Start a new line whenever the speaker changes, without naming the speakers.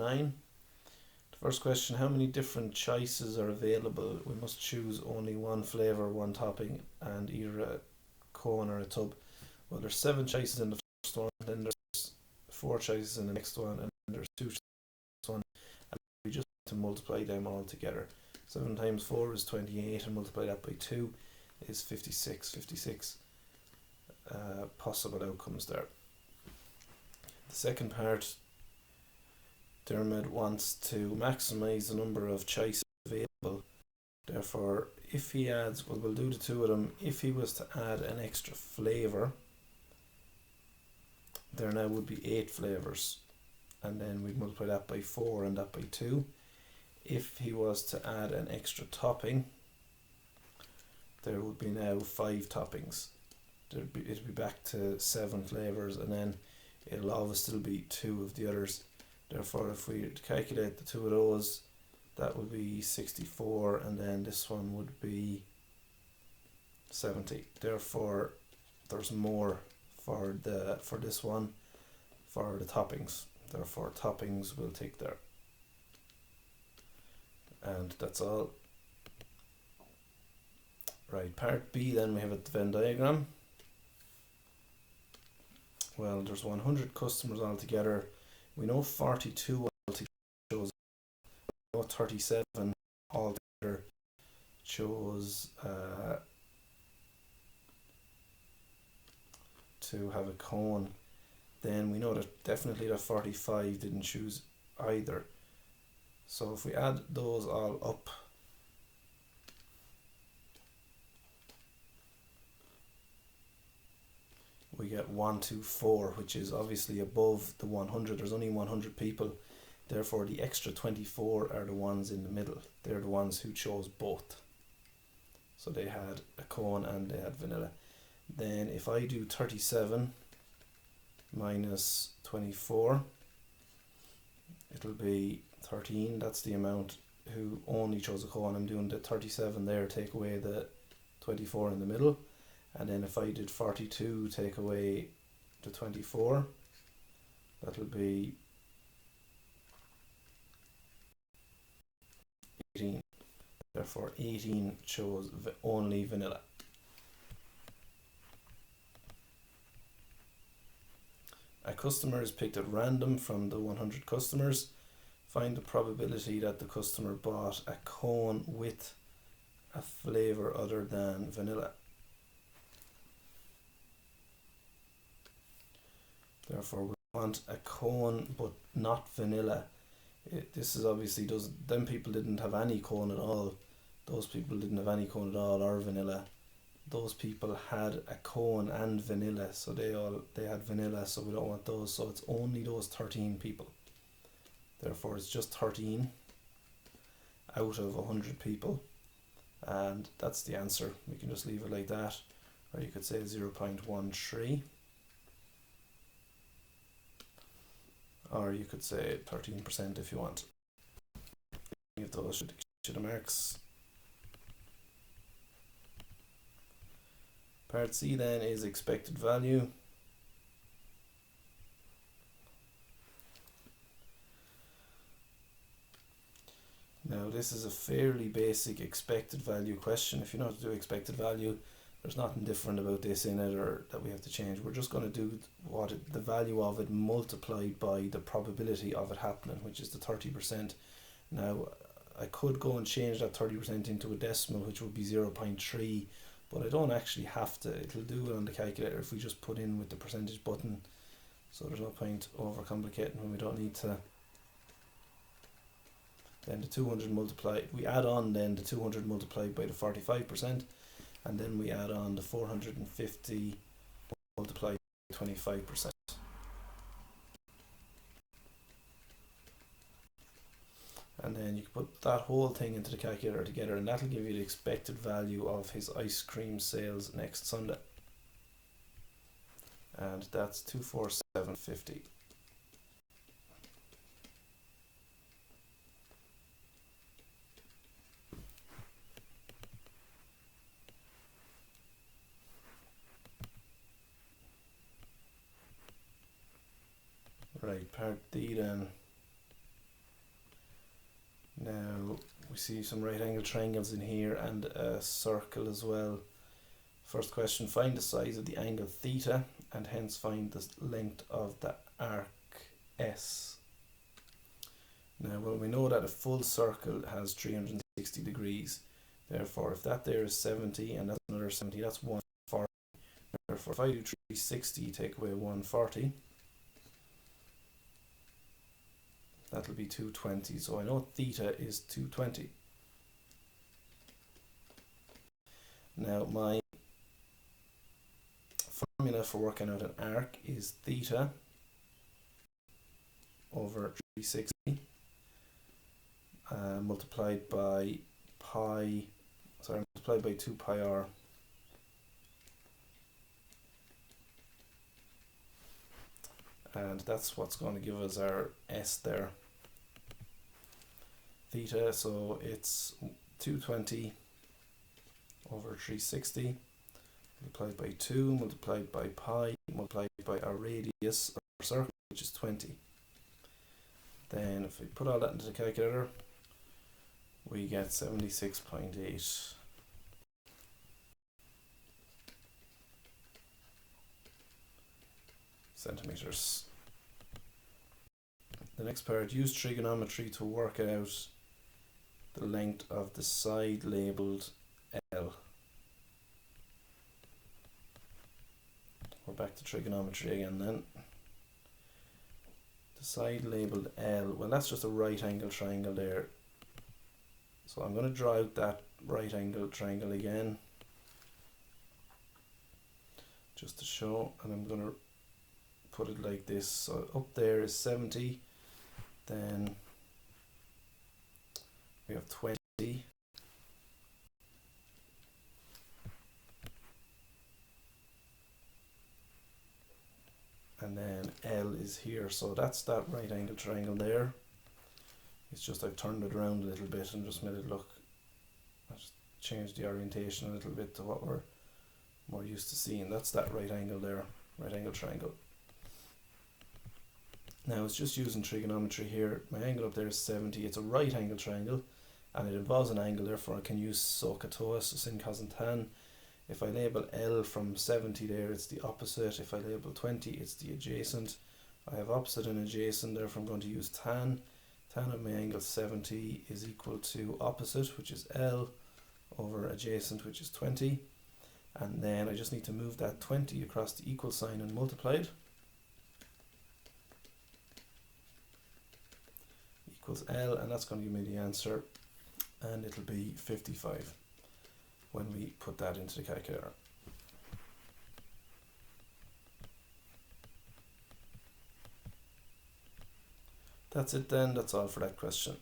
9. The first question, how many different choices are available? We must choose only one flavour, one topping, and either a cone or a tub. Well, there's 7 choices in the first one, then there's 4 choices in the next one, and then there's 2 choices in the next one, and we just need to multiply them all together. 7 times 4 is 28, and multiply that by 2 is 56. 56 possible outcomes there. The second part, Dermot wants to maximise the number of choices available. Therefore, if he adds, well, we'll do the 2 of them. If he was to add an extra flavour, there now would be 8 flavours, and then we'd multiply that by 4 and that by 2. If he was to add an extra topping, there would be now 5 toppings. It'd be back to 7 flavours, and then it'll always still be 2 of the others. Therefore, if we calculate the 2 of those, that would be 64, and then this one would be 70. Therefore, there's more for this one for the toppings. Therefore, toppings will take there. And that's all. Right, part B, then we have a Venn diagram. Well, there's 100 customers altogether. We know 42 altogether shows. We know 37 altogether chose to have a cone. Then we know that definitely that 45 didn't choose either. So if we add those all up, we get 124, which is obviously above the 100. There's only 100 people. Therefore, the extra 24 are the ones in the middle. They're the ones who chose both. So they had a cone and they had vanilla. Then if I do 37 minus 24, it'll be 13. That's the amount who only chose a cone. I'm doing the 37 there, take away the 24 in the middle. And then if I did 42, take away the 24, that'll be 18. Therefore, 18 chose only vanilla. A customer is picked at random from the 100 customers. Find the probability that the customer bought a cone with a flavour other than vanilla. Therefore, we want a cone but not vanilla. This is obviously them people didn't have any cone at all. Those people didn't have any cone at all or vanilla. Those people had a cone and vanilla, so they had vanilla, so we don't want those. So it's only those 13 people. Therefore, it's just 13 out of 100 people, and that's the answer. We can just leave it like that, or you could say 0.13. Or you could say 13% if you want. Any of those should have marks. Part C then is expected value. Now this is a fairly basic expected value question. If you know how to do expected value, there's nothing different about this in it or that we have to change. We're just going to do the value of it multiplied by the probability of it happening, which is the 30%. Now I could go and change that 30% into a decimal, which would be 0.3, but I don't actually have to. It'll do it on the calculator if we just put in with the percentage button. So there's no point overcomplicating when we don't need to. Then the 200 multiplied, we add on then the 200 multiplied by the 45%. And then we add on the 450 multiplied by 25%. And then you can put that whole thing into the calculator together, and that'll give you the expected value of his ice cream sales next Sunday. And that's 247.50. Right, part D then. see some right angle triangles in here and a circle as well. First question, find the size of the angle theta and hence find the length of the arc S. Now, well, we know that a full circle has 360 degrees. Therefore, if that there is 70 and that's another 70, that's 140. Therefore, if I do 360, take away 140, that'll be 220. So I know theta is 220. Now, my formula for working out an arc is theta over 360 multiplied by multiplied by 2 pi r. And that's what's going to give us our S there. Theta, so it's 220 over 360 multiplied by 2 multiplied by pi multiplied by our radius of our circle, which is 20. Then if we put all that into the calculator, we get 76.8 centimeters. The next part, use trigonometry to work out the length of the side labelled L. We're back to trigonometry again then. The side labelled L, well, that's just a right angle triangle there. So I'm going to draw out that right angle triangle again, just to show, and I'm going to put it like this. So up there is 70, then we have 20, and then L is here. So that's that right angle triangle there. It's just I've turned it around a little bit and just made it look, I just changed the orientation a little bit to what we're more used to seeing. That's that right angle there, right angle triangle. Now it's just using trigonometry here. My angle up there is 70. It's a right angle triangle and it involves an angle, therefore I can use SOHCAHTOA, so sin, cos and tan. If I label L from 70 there, it's the opposite. If I label 20, it's the adjacent. I have opposite and adjacent, therefore I'm going to use tan. Tan of my angle 70 is equal to opposite, which is L, over adjacent, which is 20. And then I just need to move that 20 across the equal sign and multiply it. Equals L, and that's going to give me the answer. And it'll be 55 when we put that into the calculator. That's it then, that's all for that question.